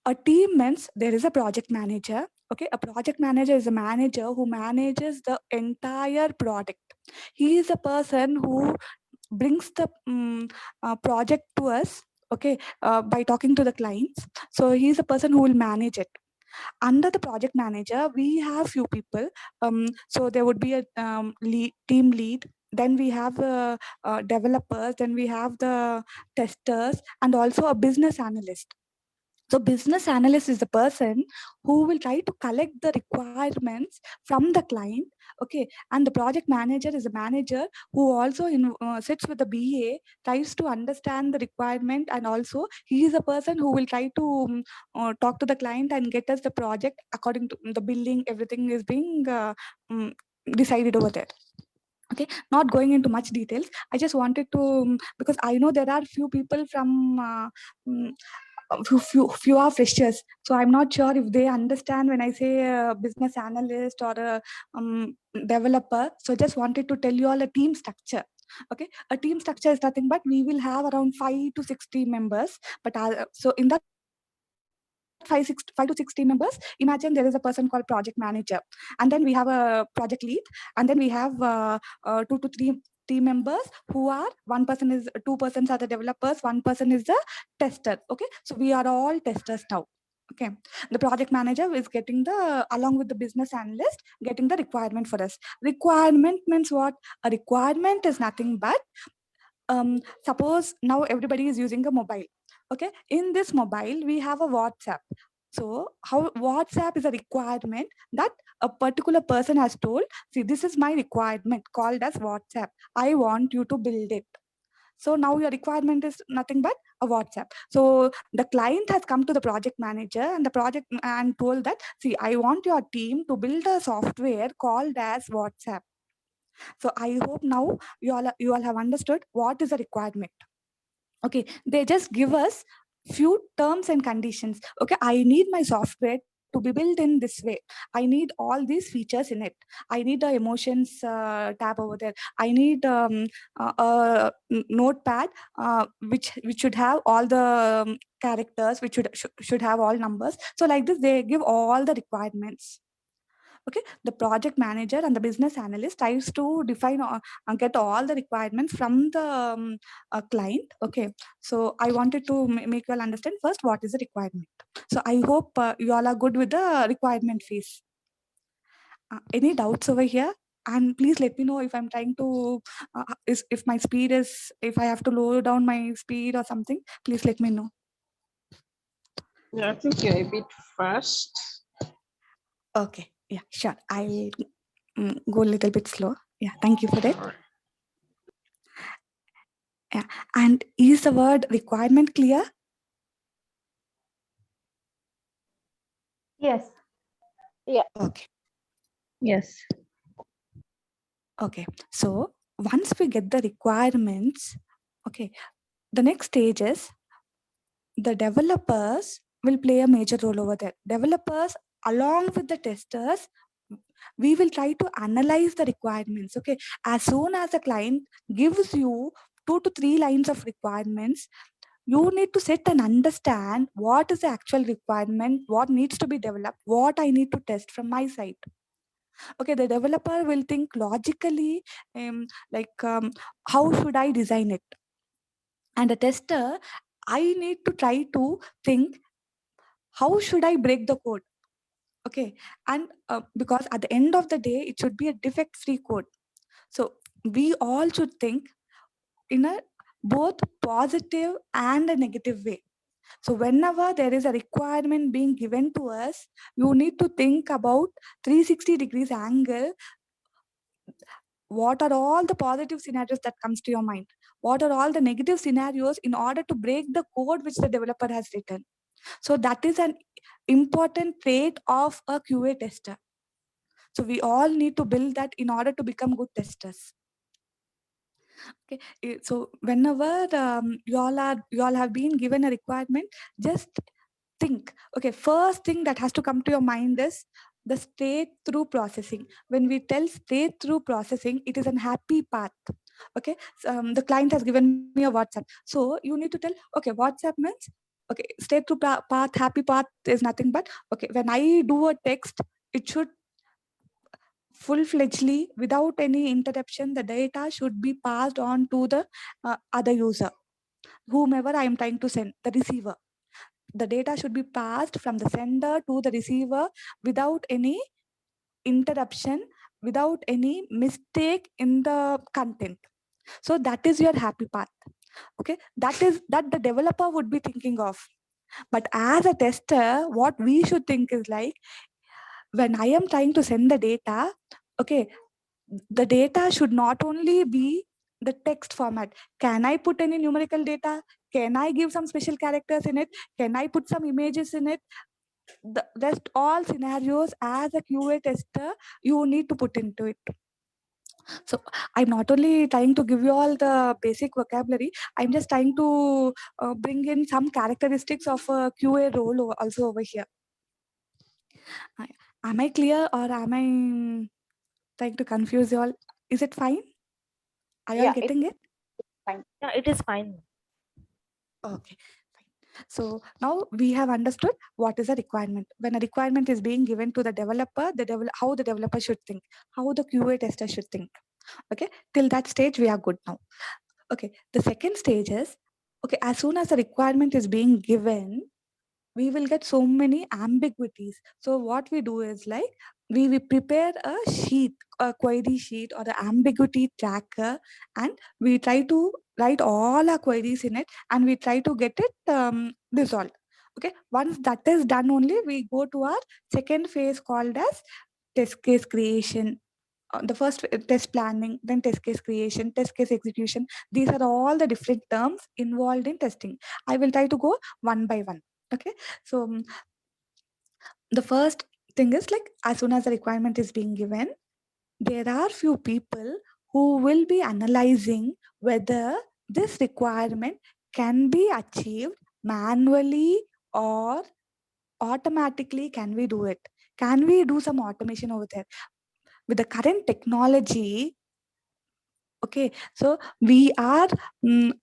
a team means there is a project manager. Okay, a project manager is a manager who manages the entire product. He is a person who brings the project to us. Okay, by talking to the clients. So he is a person who will manage it. Under the project manager, we have few people. So there would be a team lead. Then we have developers. Then we have the testers and also a business analyst. So business analyst is the person who will try to collect the requirements from the client. Okay, and the project manager is a manager who also sits with the BA, tries to understand the requirement, and also he is a person who will try to talk to the client and get us the project according to the billing. Everything is being decided over there. Okay, not going into much details. I just wanted to because I know there are few people from few are freshers, so I'm not sure if they understand when I say a business analyst or a developer. So just wanted to tell you all a team structure. Okay, a team structure is nothing but we will have around 5 to 6 team members. But so in that 5 to 6 team members, imagine there is a person called project manager, and then we have a project lead, and then we have 2 to 3 team members who are two persons are the developers, one person is the tester. Okay, so we are all testers now. Okay, the project manager is getting the along with the business analyst getting the requirement for us. Requirement means what? A requirement is nothing but suppose now everybody is using a mobile. Okay, in this mobile we have a WhatsApp. So how WhatsApp is a requirement that a particular person has told, see, this is my requirement called as WhatsApp. I want you to build it. So now your requirement is nothing but a WhatsApp. So the client has come to the project manager and the project and told that, see, I want your team to build a software called as WhatsApp. So I hope now you all have understood what is a requirement. Okay, they just give us few terms and conditions. Okay, I need my software to be built in this way. I need all these features in it. I need the emotions tab over there. I need a notepad which should have all the characters, which should have all numbers. So like this, they give all the requirements. Okay, the project manager and the business analyst tries to define or get all the requirements from the client. Okay, so I wanted to make you all understand first what is the requirement. So I hope you all are good with the requirement phase. Any doubts over here? And please let me know if I'm trying to if my speed is, if I have to lower down my speed or something, please let me know. Yeah, I think you're a bit fast. Okay, yeah, sure, I'll go a little bit slow. Yeah, thank you for that. Yeah. And is the word requirement clear? Yes. Okay. Yes. Okay. So once we get the requirements, okay, the next stage is the developers will play a major role over there. Developers, along with the testers, we will try to analyze the requirements. Okay. As soon as the client gives you 2 to 3 lines of requirements, you need to sit and understand what is the actual requirement, what needs to be developed, what I need to test from my side. Okay, the developer will think logically, how should I design it? And the tester, I need to try to think, how should I break the code? Okay, and because at the end of the day, it should be a defect-free code. So we all should think in a both positive and a negative way. So whenever there is a requirement being given to us, you need to think about 360 degrees angle. What are all the positive scenarios that comes to your mind? What are all the negative scenarios in order to break the code which the developer has written? So that is an important trait of a QA tester. So we all need to build that in order to become good testers. Okay, so whenever you all have been given a requirement, just think. Okay, first thing that has to come to your mind is the straight through processing. When we tell straight through processing, it is a happy path. Okay, so, the client has given me a WhatsApp, so you need to tell, okay, WhatsApp means, okay, straight through path, happy path is nothing but, okay, when I do a text, it should full-fledgedly, without any interruption, the data should be passed on to the other user, whomever I am trying to send, the receiver. The data should be passed from the sender to the receiver without any interruption, without any mistake in the content. So that is your happy path. Okay, that is that the developer would be thinking of. But as a tester, what we should think is like, when I am trying to send the data, okay, the data should not only be the text format. Can I put any numerical data? Can I give some special characters in it? Can I put some images in it? The rest all scenarios, as a QA tester, you need to put into it. So I'm not only trying to give you all the basic vocabulary, I'm just trying to bring in some characteristics of a QA role also over here. Am I clear, or am I trying to confuse you all? Is it fine? Are you all Yeah, getting it? Yeah, it is fine. Okay, fine. So now we have understood what is a requirement. When a requirement is being given to the developer, how the developer should think, how the QA tester should think. Okay, till that stage we are good now. Okay, the second stage is, okay, as soon as the requirement is being given, we will get so many ambiguities. So what we do is like, we prepare a sheet, a query sheet or the ambiguity tracker, and we try to write all our queries in it, and we try to get it resolved. Okay, once that is done, only we go to our second phase called as test case creation. The first test planning, then test case creation, test case execution. These are all the different terms involved in testing. I will try to go one by one. Okay, so the first thing is like, as soon as the requirement is being given, there are few people who will be analyzing whether this requirement can be achieved manually or automatically. Can we do it? Can we do some automation over there? With the current technology, okay, so mm,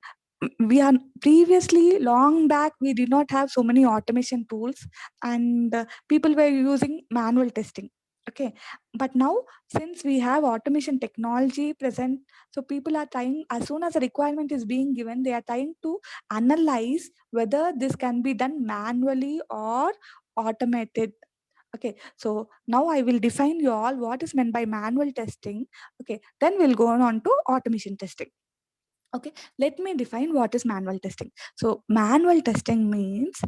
we are previously, long back, we did not have so many automation tools, and people were using manual testing. Okay, but now, since we have automation technology present, so people are trying, as soon as a requirement is being given, they are trying to analyze whether this can be done manually or automated. Okay, so now I will define you all what is meant by manual testing. Okay, then we'll go on to automation testing. Okay, let me define what is manual testing. So manual testing means,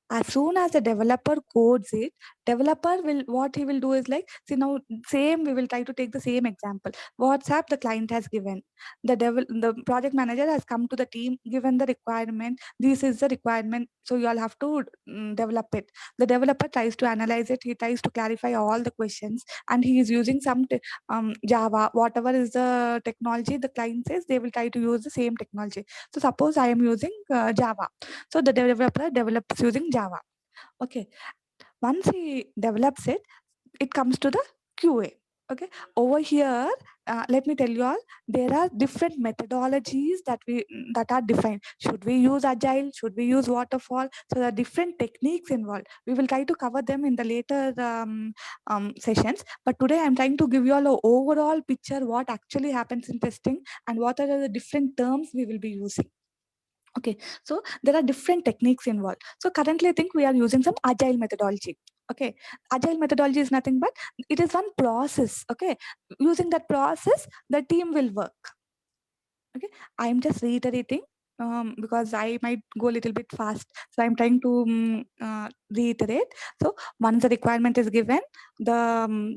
as soon as the developer codes it, developer will, what he will do is like, see now, same, we will try to take the same example. WhatsApp, the client has given, the project manager has come to the team, given the requirement, this is the requirement, so you all have to develop it. The developer tries to analyze it, he tries to clarify all the questions, and he is using some Java, whatever is the technology the client says, they will try to use the same technology. So suppose I am using Java, so the developer develops using Java. Okay, once he develops it, it comes to the QA. Okay, over here, let me tell you all, there are different methodologies that are defined. Should we use agile? Should we use waterfall? So there are different techniques involved. We will try to cover them in the later sessions. But today I'm trying to give you all an overall picture what actually happens in testing and what are the different terms we will be using. Okay, so there are different techniques involved. So currently, I think we are using some agile methodology. Okay, agile methodology is nothing but it is one process. Okay, using that process, the team will work. Okay, I'm just reiterating because I might go a little bit fast, so I'm trying to reiterate. So once the requirement is given, the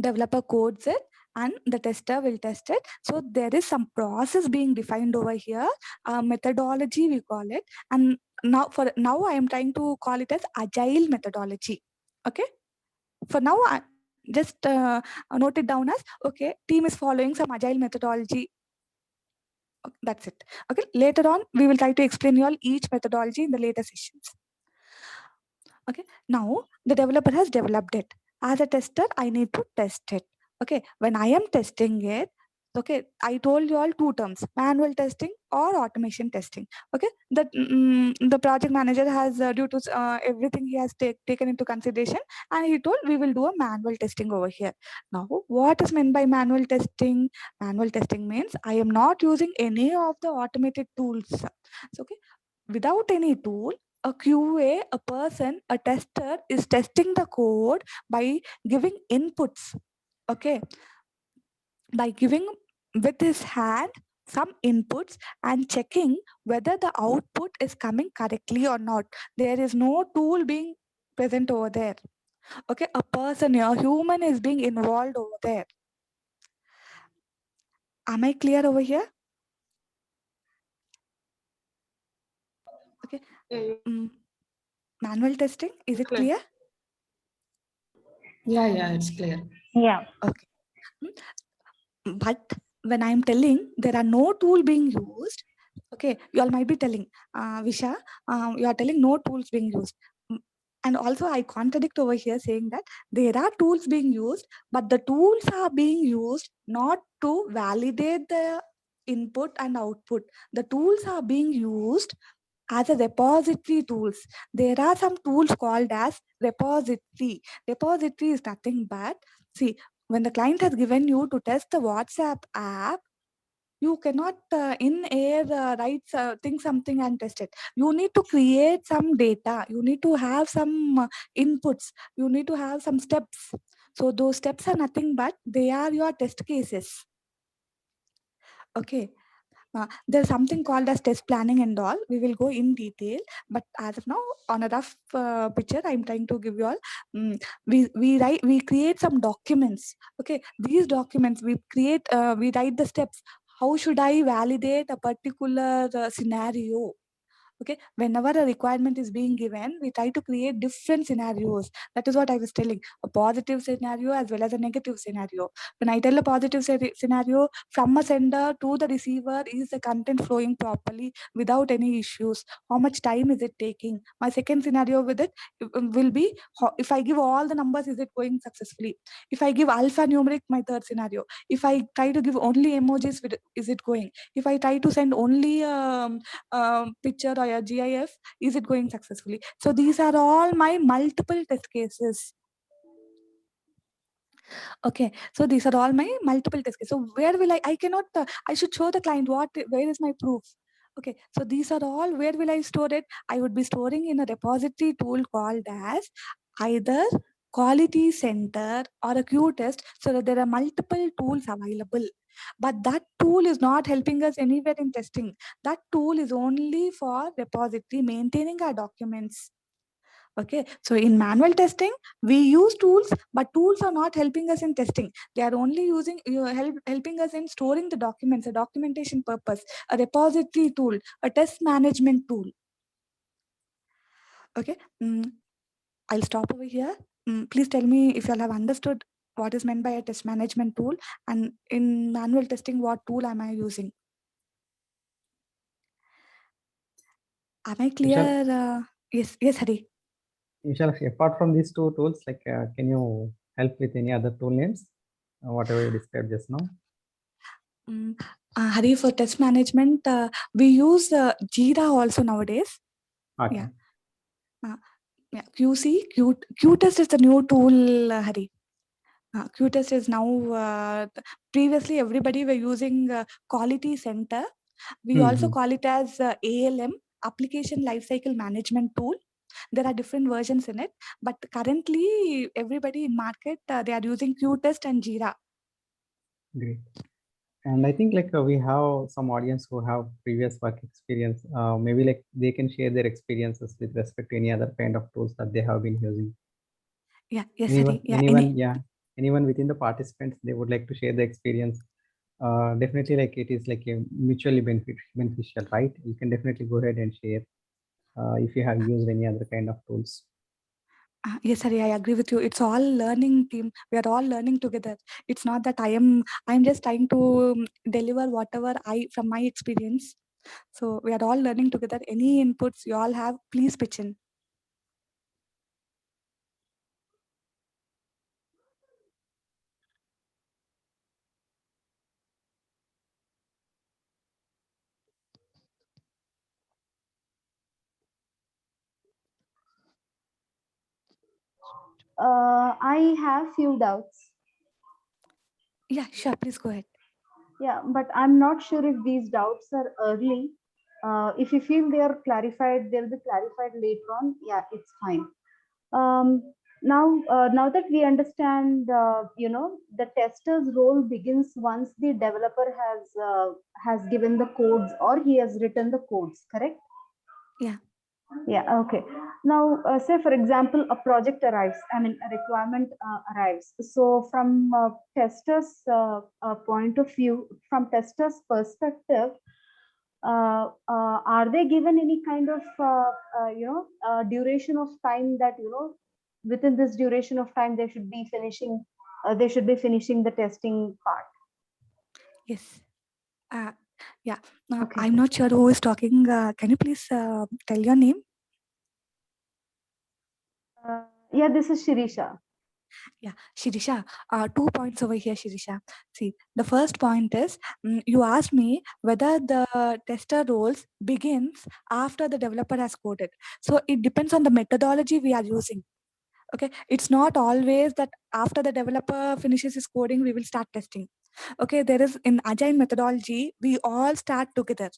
developer codes it and the tester will test it. So there is some process being defined over here, methodology we call it. And now I am trying to call it as agile methodology. Okay, for now I just note it down as, okay, team is following some agile methodology. Okay, that's it. Okay, later on we will try to explain you all each methodology in the later sessions. Okay, now the developer has developed it. As a tester, I need to test it. Okay, when I am testing it, okay, I told you all two terms: manual testing or automation testing. Okay, that the project manager has due to everything he has taken into consideration, and he told we will do a manual testing over here. Now, what is meant by manual testing? Manual testing means I am not using any of the automated tools. So, okay, without any tool, a QA, a person, a tester is testing the code by giving inputs. Okay, by giving with his hand some inputs and checking whether the output is coming correctly or not. There is no tool being present over there. Okay, a person, a human is being involved over there. Am I clear over here? Okay. Manual testing, is it clear? Yeah, it's clear. Yeah. Okay. But when I'm telling there are no tool being used, okay, you all might be telling, Visha, you are telling no tools being used. And also I contradict over here saying that there are tools being used, but the tools are being used not to validate the input and output. The tools are being used as a repository tools. There are some tools called as repository. Repository is nothing but, see, when the client has given you to test the WhatsApp app, you cannot in air write think something and test it. You need to create some data. You need to have some inputs. You need to have some steps. So those steps are nothing but they are your test cases. Okay. There's something called as test planning and all. We will go in detail, but as of now, on a rough picture, I'm trying to give you all. We create some documents. Okay, these documents we create. We write the steps. How should I validate a particular scenario? Okay, whenever a requirement is being given, we try to create different scenarios. That is what I was telling, a positive scenario as well as a negative scenario. When I tell a positive scenario, from a sender to the receiver, is the content flowing properly without any issues? How much time is it taking? My second scenario with it will be, if I give all the numbers, is it going successfully? If I give alphanumeric, my third scenario. If I try to give only emojis, is it going? If I try to send only picture or a GIF, is it going successfully? So these are all my multiple test cases. Okay, so these are all my multiple test cases. So where will I cannot, I should show the client where is my proof? Okay, so these are all, where will I store it? I would be storing in a repository tool called as either quality center or a Q test, so that there are multiple tools available. But that tool is not helping us anywhere in testing. That tool is only for repository, maintaining our documents. Okay, so in manual testing, we use tools, but tools are not helping us in testing. They are only helping us in storing the documents, a documentation purpose, a repository tool, a test management tool. Okay, I'll stop over here. Please tell me if you all have understood what is meant by a test management tool, and in manual testing, what tool am I using? Am I clear? Yes, Hari. Vishal, apart from these two tools, like, can you help with any other tool names, whatever you described just now? Hari, for test management, we use Jira also nowadays. Okay. Yeah. Qtest is the new tool, Hari. Qtest is now, previously everybody were using Quality Center. We also Mhm. call it as ALM, Application Lifecycle Management Tool. There are different versions in it, but currently everybody in market, they are using Qtest and Jira. Great. And I think like we have some audience who have previous work experience. Maybe like they can share their experiences with respect to any other kind of tools that they have been using. Yeah, yes, Anyone, Hari. Yeah, anyone, yeah, anyone within the participants, they would like to share the experience. Definitely, like it is like a mutually beneficial, right? You can definitely go ahead and share if you have used any other kind of tools. Yes, Hari, I agree with you. It's all learning team. We are all learning together. It's not that I'm just trying to deliver whatever from my experience. So we are all learning together. Any inputs you all have, please pitch in. I have few doubts. Yeah, sure. Please go ahead. Yeah, but I'm not sure if these doubts are early. If you feel they are clarified, they'll be clarified later on. Yeah, it's fine. Now that we understand, the tester's role begins once the developer has given the codes or he has written the codes. Correct? Yeah. Yeah. Okay. Now, say for example, a project arrives. I mean, a requirement arrives. So, from tester's point of view, from tester's perspective, are they given any kind of duration of time that within this duration of time they should be finishing the testing part? Yes. Yeah. Okay. I'm not sure who is talking. Can you please tell your name? Yeah, this is Shirisha. Yeah, Shirisha, 2 points over here, Shirisha. See, the first point is you asked me whether the tester roles begins after the developer has coded. So it depends on the methodology we are using. Okay, it's not always that after the developer finishes his coding, we will start testing. Okay, there is in agile methodology, we all start together.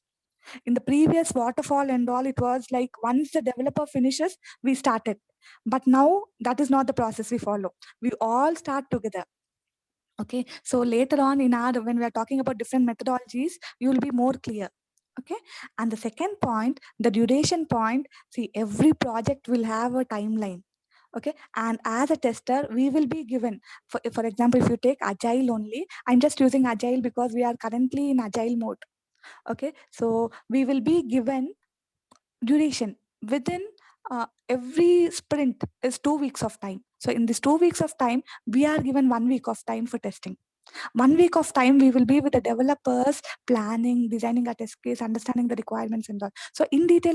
In the previous waterfall and all, it was like once the developer finishes, we started. But now that is not the process we follow. We all start together. Okay, so later on in our when we are talking about different methodologies, you will be more clear. Okay, and the second point, the duration point. See, every project will have a timeline. Okay, and as a tester we will be given, for example, if you take agile only, I'm just using agile because we are currently in agile mode. Okay, so we will be given duration within every sprint is 2 weeks of time. So in this 2 weeks of time, we are given 1 week of time for testing. 1 week of time we will be with the developers, planning, designing a test case, understanding the requirements and all. So in detail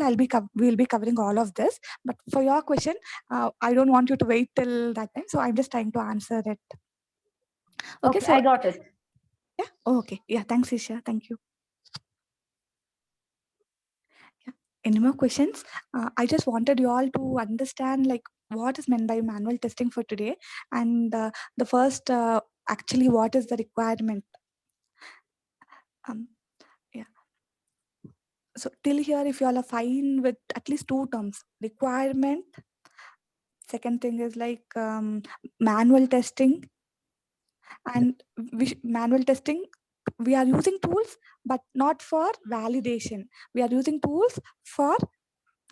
we'll be covering all of this, but for your question, I don't want you to wait till that time, so I'm just trying to answer it. Okay, so I got it. yeah, okay, yeah, thanks Isha, thank you. Any more questions? I just wanted you all to understand like what is meant by manual testing for today, and the first actually what is the requirement. Yeah. So till here, if you all are fine with at least 2 terms, requirement. Second thing is like manual testing, and manual testing. We are using tools, but not for validation. We are using tools for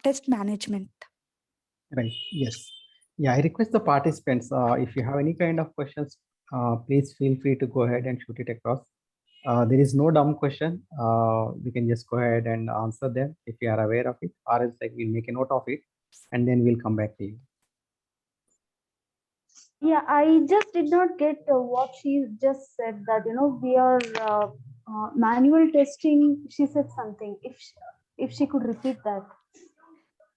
test management. Right. Yes. Yeah, I request the participants, if you have any kind of questions, please feel free to go ahead and shoot it across. There is no dumb question. We can just go ahead and answer them if you are aware of it, or else like we'll make a note of it and then we'll come back to you. Yeah, I just did not get what she just said, that we are manual testing. She said something. If she could repeat that.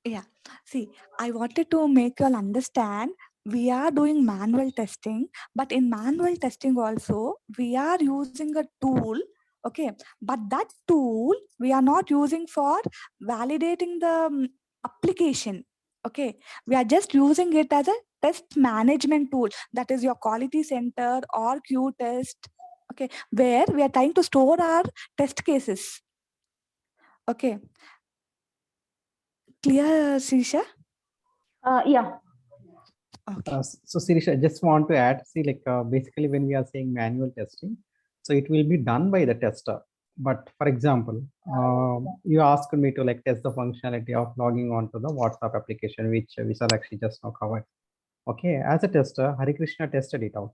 Yeah. See, I wanted to make you all understand we are doing manual testing, but in manual testing also, we are using a tool. Okay. But that tool we are not using for validating the application. Okay. We are just using it as a test management tool. That is your quality center or Q test. Okay. Where we are trying to store our test cases. Okay. Clear, Srisha? Yeah. Okay. So Sirisha, I just want to add, see, like basically when we are saying manual testing, so it will be done by the tester. But for example, you asked me to like test the functionality of logging on to the WhatsApp application, which Vishal actually just now covered. Okay, as a tester, Hari Krishna tested it out,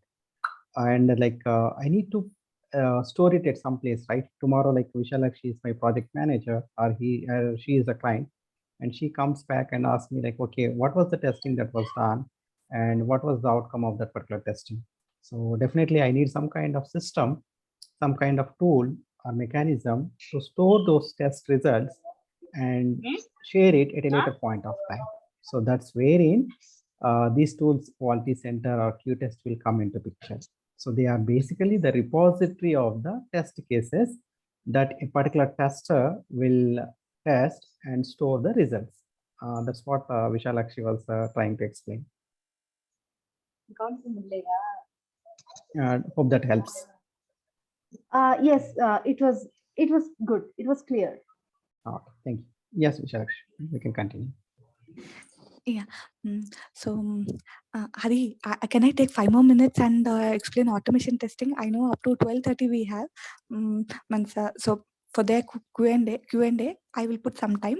and like I need to store it at some place, right? Tomorrow, like Vishal actually is my project manager, or she is a client, and she comes back and asks me like, okay, what was the testing that was done, and what was the outcome of that particular testing? So definitely, I need some kind of system, some kind of tool or mechanism to store those test results and share it at a later point of time. So that's wherein these tools, Quality Center or QTest, will come into picture. So they are basically the repository of the test cases that a particular tester will test and store the results. That's what Vishal actually was trying to explain. Hope that helps. Yes, it was good. It was clear. Okay, thank you. Yes, Vishal, we can continue. Yeah. So, Hari, can I take 5 more minutes and explain automation testing? I know up to 12:30 we have. So for their Q&A, I will put some time.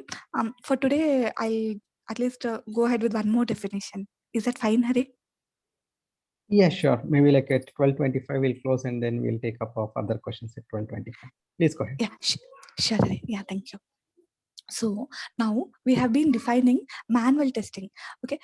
For today, I'll at least go ahead with one more definition. Is that fine, Hari? Yeah, sure. Maybe like at 12:25 we'll close and then we'll take up further questions at 12:25. Please go ahead. Yeah, sure, Hari. Yeah, thank you. So now we have been defining manual testing. Okay,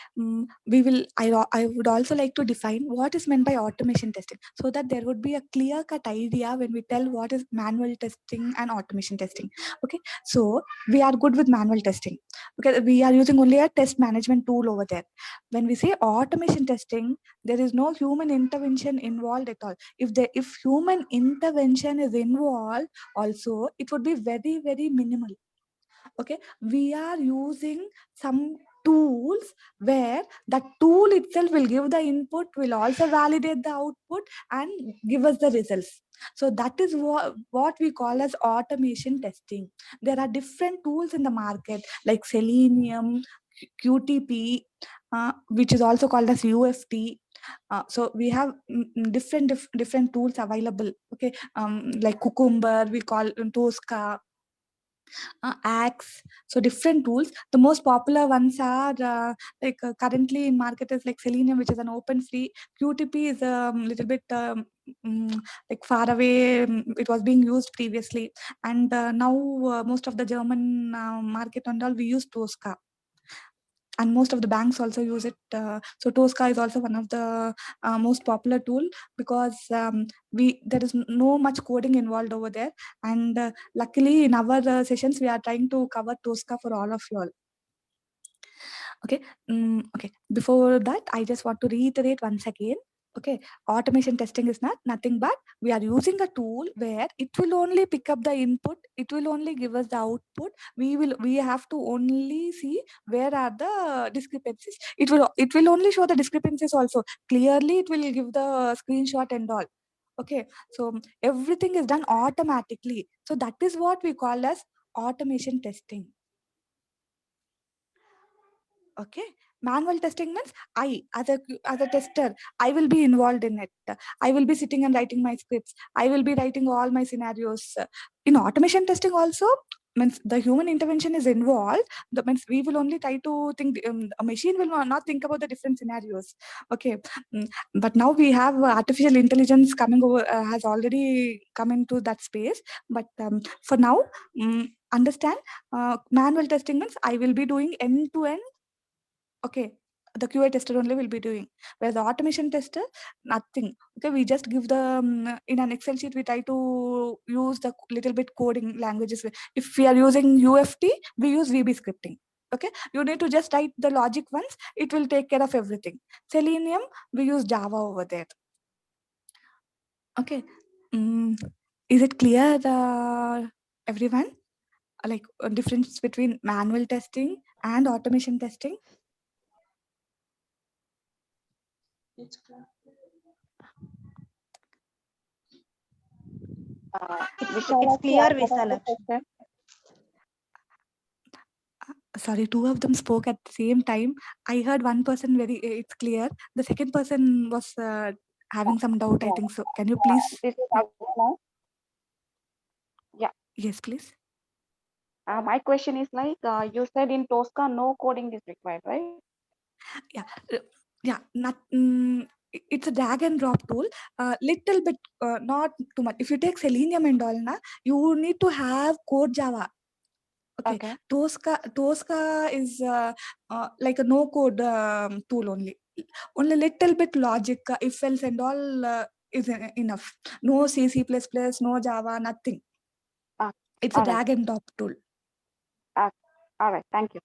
I would also like to define what is meant by automation testing, so that there would be a clear cut idea when we tell what is manual testing and automation testing. Okay, so we are good with manual testing. Okay, we are using only a test management tool over there. When we say automation testing, there is no human intervention involved at all. If human intervention is involved, also it would be very, very minimal. Okay, we are using some tools where the tool itself will give the input, will also validate the output and give us the results. So that is what we call as automation testing. There are different tools in the market like Selenium, QTP, which is also called as UFT. So we have different tools available. Okay, like Cucumber, we call Tosca, Axe. So different tools. The most popular ones are currently in market is like Selenium, which is an open free. QTP is a little bit like far away. It was being used previously, and now most of the German market and all we use Tosca. And most of the banks also use it. So Tosca is also one of the most popular tool, because there is no much coding involved over there. And luckily in our sessions we are trying to cover Tosca for all of you all. Okay. Okay. Before that, I just want to reiterate once again. Okay, automation testing is nothing but we are using a tool where it will only pick up the input, it will only give us the output. We have to only see where are the discrepancies. It will only show the discrepancies also. Clearly, it will give the screenshot and all. Okay, so everything is done automatically. So that is what we call as automation testing. Okay, manual testing means I as a tester, I will be involved in it. I will be sitting and writing my scripts. I will be writing all my scenarios. In automation testing also means the human intervention is involved. That means we will only try to think, a machine will not think about the different scenarios. Okay, but now we have artificial intelligence coming over, has already come into that space. But for now, understand, manual testing means I will be doing end to end. Okay, the QA tester only will be doing, whereas the automation tester, nothing. Okay, we just give the in an Excel sheet we try to use the little bit coding languages. If we are using UFT, we use VB scripting. Okay, you need to just write the logic once, it will take care of everything. Selenium, we use Java over there. Okay, is it clear, everyone? Like a difference between manual testing and automation testing? It's clear. It's clear, Visalaksha. Sorry, two of them spoke at the same time. I heard one person it's clear. The second person was having some doubt, I Yeah. think so. Can you please? This is Agnana. Yes, please. My question is like, you said in Tosca, no coding is required, right? Yeah, yeah. It's a drag and drop tool. Little bit, not too much. If you take Selenium and all, you need to have core Java. Okay. Okay. Tosca is like a no code tool only. Only little bit logic, if else and all is enough. No C, C++, no Java, nothing. Ah, It's a all right. drag and drop tool. All right. Thank you.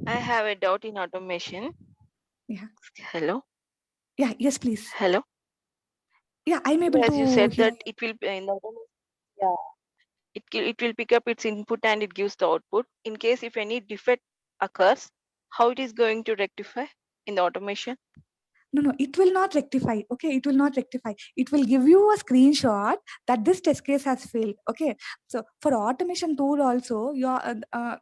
I have a doubt in automation. Yeah. Hello? Yeah, yes, please. Hello? Yeah, I'm able As to you said hear that it will in the automation, yeah, it will pick up its input and it gives the output. In case if any defect occurs, how it is going to rectify in the automation? No, it will not rectify. Okay, it will not rectify. It will give you a screenshot that this test case has failed. Okay, so for automation tool also,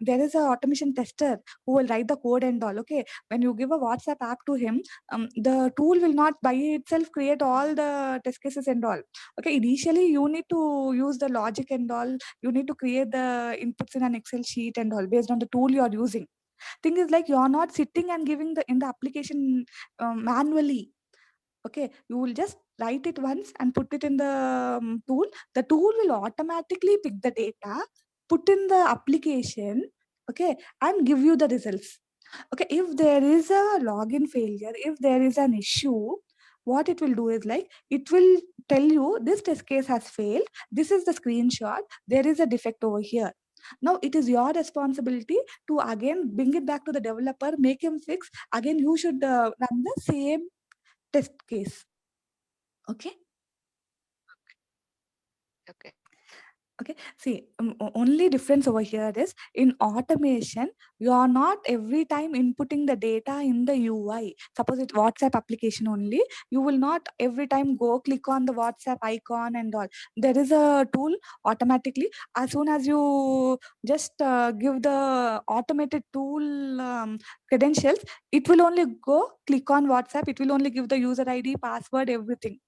there is a automation tester who will write the code and all. Okay, when you give a WhatsApp app to him, the tool will not by itself create all the test cases and all. Okay, initially you need to use the logic and all. You need to create the inputs in an Excel sheet and all based on the tool you are using. Thing is like you are not sitting and giving the application manually. Okay, you will just write it once and put it in the tool. The tool will automatically pick the data, put in the application, okay, and give you the results. Okay, if there is a login failure, if there is an issue, what it will do is like it will tell you this test case has failed, this is the screenshot, there is a defect over here. Now it is your responsibility to again bring it back to the developer, make him fix. Again, you should run the same test case. Okay. Okay. Okay, see, only difference over here is in automation, you are not every time inputting the data in the UI. Suppose it's WhatsApp application only, you will not every time go click on the WhatsApp icon and all. There is a tool automatically. As soon as you just give the automated tool credentials, it will only go click on WhatsApp. It will only give the user ID, password, everything.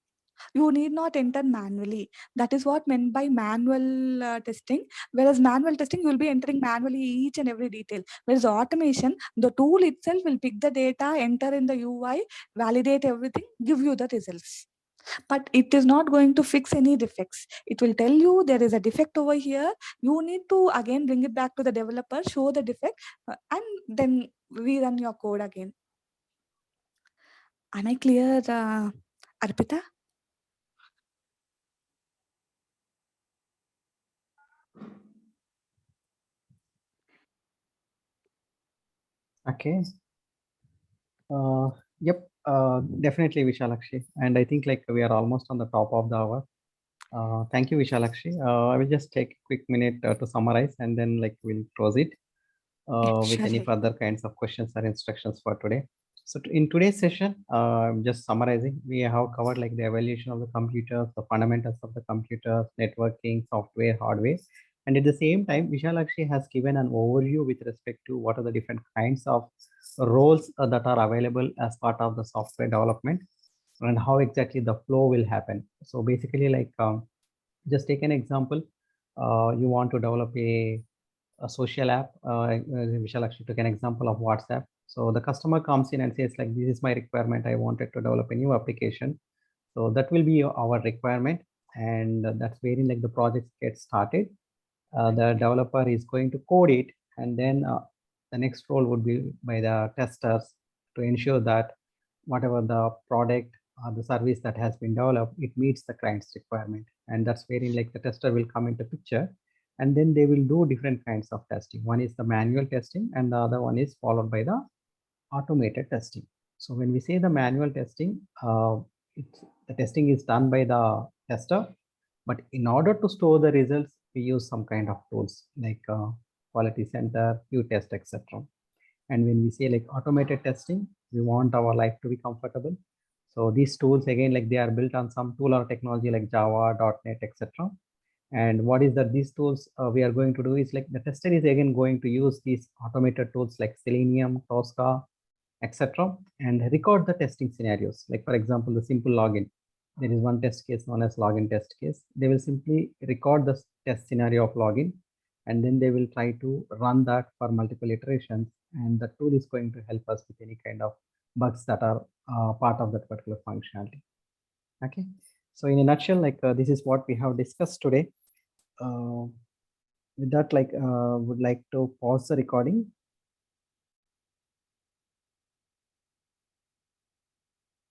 You need not enter manually. That is what meant by manual testing. Whereas manual testing, you will be entering manually each and every detail. Whereas automation, the tool itself will pick the data, enter in the UI, validate everything, give you the results. But it is not going to fix any defects. It will tell you there is a defect over here. You need to again bring it back to the developer, show the defect, and then rerun your code again. Am I clear, Arpita? Okay. Yep. Definitely, Vishalakshi. And I think like we are almost on the top of the hour. Thank you, Vishalakshi. I will just take a quick minute to summarize, and then like we'll close it with any Surely. further kinds of questions or instructions for today. So in today's session, just summarizing, we have covered like the evaluation of the computers, the fundamentals of the computers, networking, software, hardware. And at the same time, Vishalakshi has given an overview with respect to what are the different kinds of roles that are available as part of the software development and how exactly the flow will happen. So basically like just take an example. You want to develop a social app. Vishal actually took an example of WhatsApp. So the customer comes in and says like, this is my requirement. I wanted to develop a new application. So that will be our requirement. And that's wherein like the project gets started. The developer is going to code it. And then the next role would be by the testers to ensure that whatever the product or the service that has been developed, it meets the client's requirement. And that's wherein like the tester will come into picture. And then they will do different kinds of testing. One is the manual testing and the other one is followed by the automated testing. So when we say the manual testing, the testing is done by the tester, but in order to store the results, we use some kind of tools like quality center, Qtest, etc. And when we say like automated testing, we want our life to be comfortable. So these tools again, like they are built on some tool or technology like Java, .NET, etc. And what is that these tools we are going to do is like the tester is again going to use these automated tools like Selenium, Tosca, etc. and record the testing scenarios. Like for example, the simple login. There is one test case known as login test case. They will simply record the test scenario of login, and then they will try to run that for multiple iterations. And the tool is going to help us with any kind of bugs that are part of that particular functionality. Okay. So in a nutshell, like this is what we have discussed today. With that, like would like to pause the recording